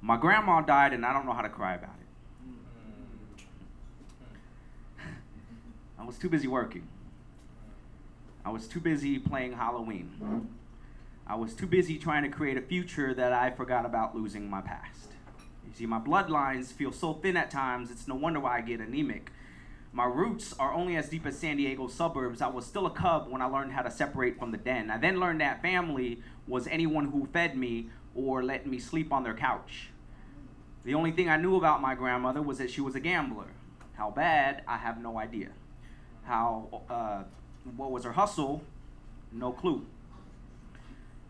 My grandma died and I don't know how to cry about it. I was too busy working. I was too busy playing Halloween. I was too busy trying to create a future that I forgot about losing my past. You see, my bloodlines feel so thin at times, it's no wonder why I get anemic. My roots are only as deep as San Diego suburbs. I was still a cub when I learned how to separate from the den. I then learned that family was anyone who fed me or let me sleep on their couch. The only thing I knew about my grandmother was that she was a gambler. How bad, I have no idea. What was her hustle? No clue.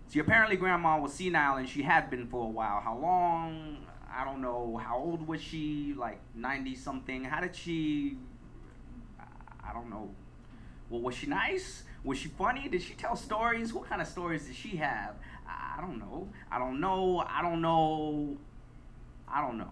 See, apparently grandma was senile and she had been for a while. How long? I don't know. How old was she? Like 90 something. How did she, I don't know. Well, was she nice? Was she funny? Did she tell stories? What kind of stories did she have? I don't know. I don't know. I don't know. I don't know.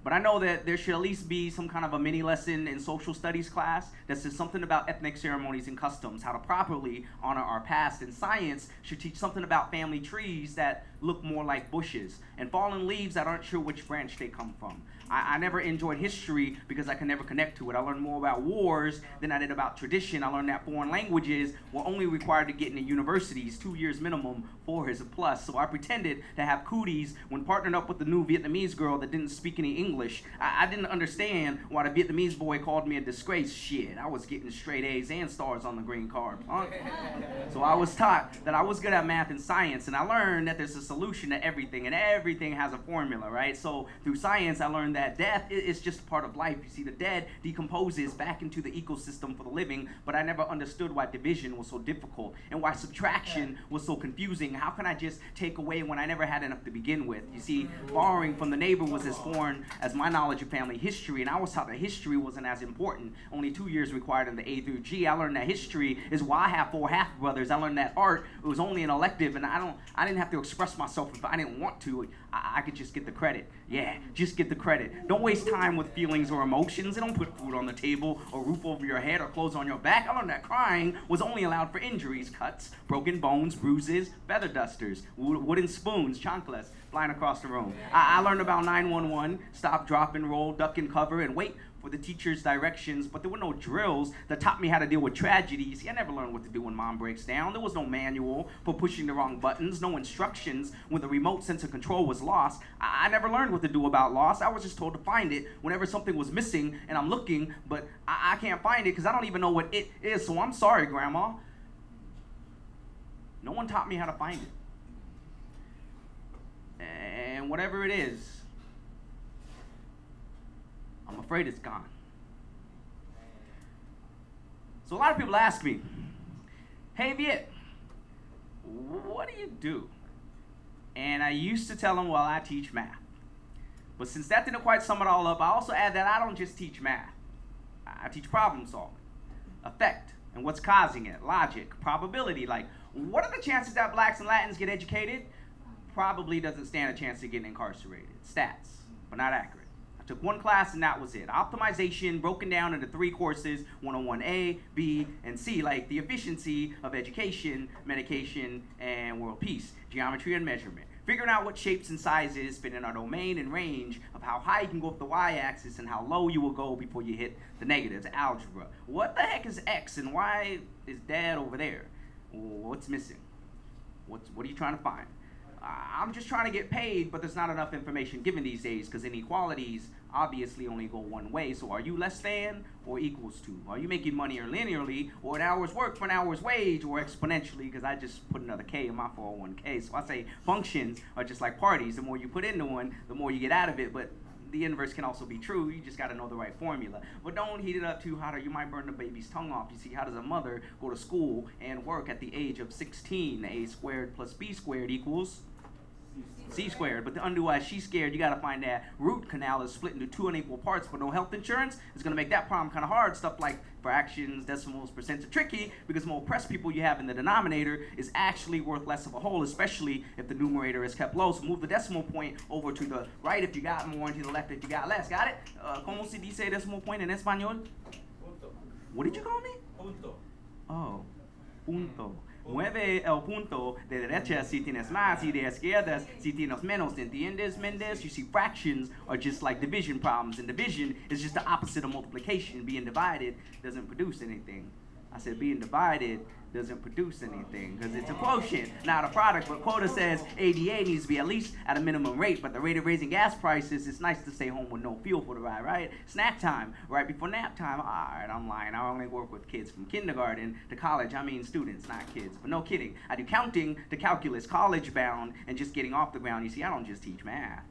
But I know that there should at least be some kind of a mini lesson in social studies class that says something about ethnic ceremonies and customs, how to properly honor our past. And science should teach something about family trees that look more like bushes and fallen leaves that aren't sure which branch they come from. I never enjoyed history because I could never connect to it. I learned more about wars than I did about tradition. I learned that foreign languages were only required to get into universities, 2 years minimum, 4 is a plus. So I pretended to have cooties when partnered up with the new Vietnamese girl that didn't speak any English. I didn't understand why the Vietnamese boy called me a disgrace. Shit, I was getting straight A's and stars on the green card. Huh? So I was taught that I was good at math and science, and I learned that there's a solution to everything, and everything has a formula, right? So through science, I learned that death is just part of life. You see, the dead decomposes back into the ecosystem for the living, but I never understood why division was so difficult and why subtraction was so confusing. How can I just take away when I never had enough to begin with? You see, borrowing from the neighbor was as foreign as my knowledge of family history, and I was taught that history wasn't as important. Only 2 years required in the A through G. I learned that history is why I have 4 half-brothers. I learned that art was only an elective, and I didn't have to express myself if I didn't want to. I could just get the credit. Yeah, just get the credit. Don't waste time with feelings or emotions, and don't put food on the table or roof over your head or clothes on your back. I learned that crying was only allowed for injuries, cuts, broken bones, bruises, feather dusters, wooden spoons, chanclas flying across the room. I learned about 911, stop, drop, and roll, duck and cover, and wait for the teacher's directions, but there were no drills that taught me how to deal with tragedies. See, I never learned what to do when mom breaks down. There was no manual for pushing the wrong buttons, no instructions when the remote sense of control was lost. I never learned what to do about loss. I was just told to find it whenever something was missing, and I'm looking, but I can't find it because I don't even know what it is, so I'm sorry, Grandma. No one taught me how to find it. And whatever it is, I'm afraid it's gone. So a lot of people ask me, hey Viet, what do you do? And I used to tell them, well, I teach math. But since that didn't quite sum it all up, I also add that I don't just teach math. I teach problem solving, effect, and what's causing it, logic, probability. Like, what are the chances that blacks and Latins get educated? Probably doesn't stand a chance of getting incarcerated. Stats, but not accurate. I took 1 class and that was it. Optimization broken down into 3 courses, 101A, B, and C, like the efficiency of education, medication, and world peace, geometry and measurement. Figuring out what shapes and sizes fit in our domain and range of how high you can go up the y-axis and how low you will go before you hit the negatives, algebra. What the heck is X and why is Dad over there? What's missing? What are you trying to find? I'm just trying to get paid, but there's not enough information given these days because inequalities obviously only go one way. So are you less than or equals to? Are you making money or linearly or an hour's work for an hour's wage or exponentially? Because I just put another K in my 401k. So I say functions are just like parties. The more you put into one, the more you get out of it. But the inverse can also be true. You just got to know the right formula. But don't heat it up too hot or you might burn the baby's tongue off. You see, how does a mother go to school and work at the age of 16? A squared plus B squared equals C squared, but to undo why she's scared, you gotta find that root canal is split into 2 unequal parts, but no health insurance is gonna make that problem kind of hard. Stuff like fractions, decimals, percents are tricky because the more oppressed people you have in the denominator is actually worth less of a whole, especially if the numerator is kept low. So move the decimal point over to the right if you got more and to the left if you got less. Got it? ¿Cómo se dice decimal point en español? Punto. What did you call me? Punto. Oh, punto. Mueve el punto de derecha si tienes más y de izquierdas si tienes menos. ¿Entiendes, Mendes? You see, fractions are just like division problems, and division is just the opposite of multiplication. Being divided doesn't produce anything. I said being divided doesn't produce anything because it's a quotient, not a product. But quota says ADA needs to be at least at a minimum rate. But the rate of raising gas prices, it's nice to stay home with no fuel for the ride, right? Snack time, right before nap time. All right, I'm lying. I only work with kids from kindergarten to college. I mean students, not kids. But no kidding. I do counting to calculus, college bound, and just getting off the ground. You see, I don't just teach math.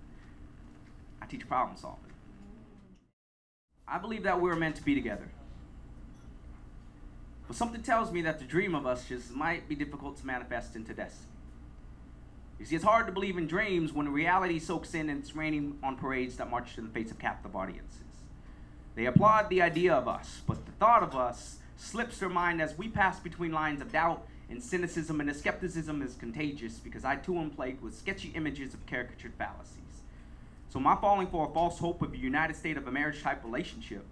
I teach problem solving. I believe that we're meant to be together. But something tells me that the dream of us just might be difficult to manifest into destiny. You see, it's hard to believe in dreams when reality soaks in and it's raining on parades that march in the face of captive audiences. They applaud the idea of us, but the thought of us slips their mind as we pass between lines of doubt and cynicism, and the skepticism is contagious because I too am plagued with sketchy images of caricatured fallacies. So my falling for a false hope of a United States of a marriage type relationship,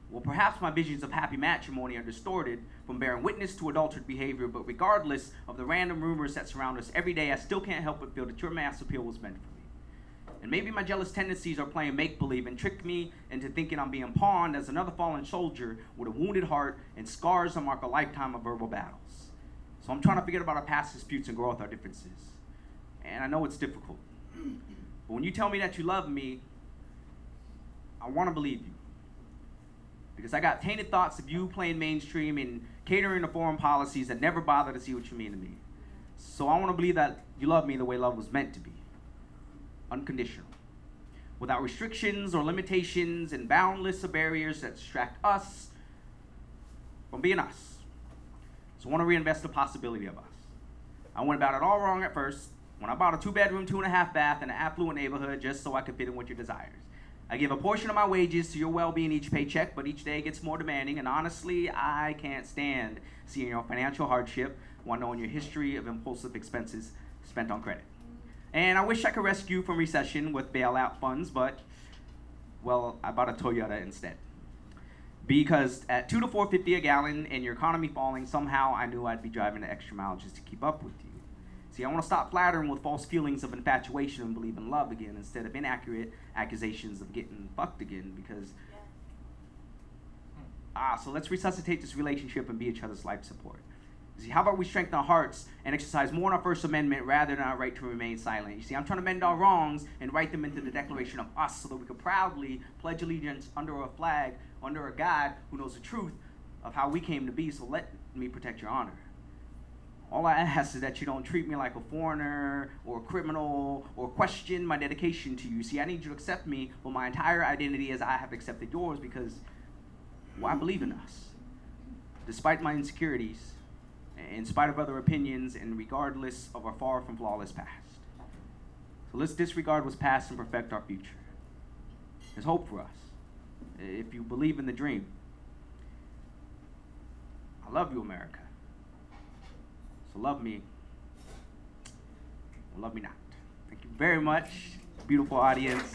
well, perhaps my visions of happy matrimony are distorted from bearing witness to adulterous behavior, but regardless of the random rumors that surround us every day, I still can't help but feel that your mass appeal was meant for me. And maybe my jealous tendencies are playing make-believe and trick me into thinking I'm being pawned as another fallen soldier with a wounded heart and scars that mark a lifetime of verbal battles. So I'm trying to forget about our past disputes and grow with our differences. And I know it's difficult. But when you tell me that you love me, I want to believe you. Because I got tainted thoughts of you playing mainstream and catering to foreign policies that never bother to see what you mean to me. So I want to believe that you love me the way love was meant to be. Unconditional. Without restrictions or limitations and boundless of barriers that distract us from being us. So I want to reinvest the possibility of us. I went about it all wrong at first when I bought a 2-bedroom, 2.5 bath in an affluent neighborhood just so I could fit in with your desires. I give a portion of my wages to your well-being each paycheck, but each day gets more demanding, and honestly, I can't stand seeing your financial hardship while knowing your history of impulsive expenses spent on credit. And I wish I could rescue you from recession with bailout funds, but, well, I bought a Toyota instead. Because at $2 to $4.50 a gallon and your economy falling, somehow I knew I'd be driving the extra mile just to keep up with you. See, I want to stop flattering with false feelings of infatuation and believe in love again instead of inaccurate accusations of getting fucked again because... So let's resuscitate this relationship and be each other's life support. See, how about we strengthen our hearts and exercise more on our First Amendment rather than our right to remain silent? You see, I'm trying to mend our wrongs and write them into the Declaration of Us so that we can proudly pledge allegiance under a flag, under a God who knows the truth of how we came to be, so let me protect your honor. All I ask is that you don't treat me like a foreigner or a criminal or question my dedication to you. See, I need you to accept me with my entire identity as I have accepted yours because, well, I believe in us. Despite my insecurities, in spite of other opinions, and regardless of our far from flawless past. So let's disregard what's past and perfect our future. There's hope for us, if you believe in the dream. I love you, America. So love me, or love me not. Thank you very much, beautiful audience.